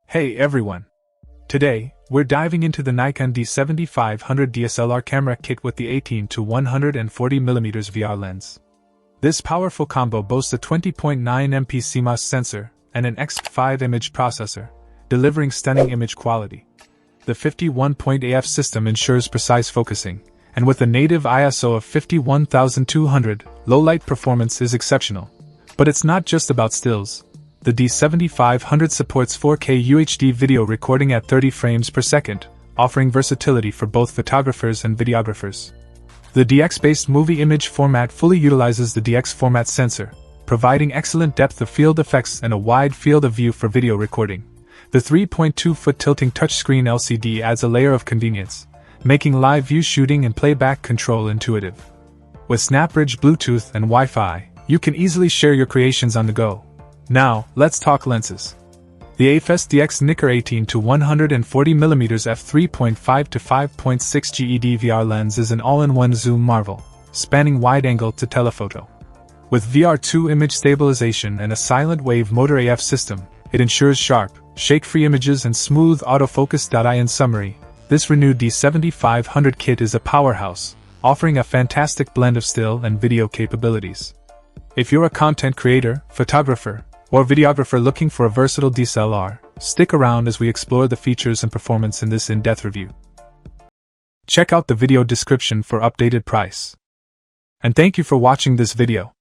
Hey everyone! Today, we're diving into the Nikon D7500 DSLR camera kit with the 18 to 140mm VR lens. This powerful combo boasts a 20.9 MP CMOS sensor and an X5 image processor, delivering stunning image quality. The 51-point AF system ensures precise focusing, and with a native ISO of 51200, low-light performance is exceptional. But it's not just about stills. The D7500 supports 4K UHD video recording at 30 frames per second, offering versatility for both photographers and videographers. The DX-based movie image format fully utilizes the DX format sensor, providing excellent depth of field effects and a wide field of view for video recording. The 3.2-foot tilting touchscreen LCD adds a layer of convenience, making live view shooting and playback control intuitive. With SnapBridge Bluetooth and Wi-Fi, you can easily share your creations on the go. Now, let's talk lenses. The AFES DX Nikkor 18 to 140mm f3.5 to 5.6 GED VR lens is an all-in-one zoom marvel, spanning wide-angle to telephoto. With VR2 image stabilization and a silent wave motor AF system, it ensures sharp, shake-free images and smooth autofocus. In summary, this renewed D7500 kit is a powerhouse, offering a fantastic blend of still and video capabilities. If you're a content creator, photographer, or videographer looking for a versatile DSLR, stick around as we explore the features and performance in this in-depth review. Check out the video description for updated price. And thank you for watching this video.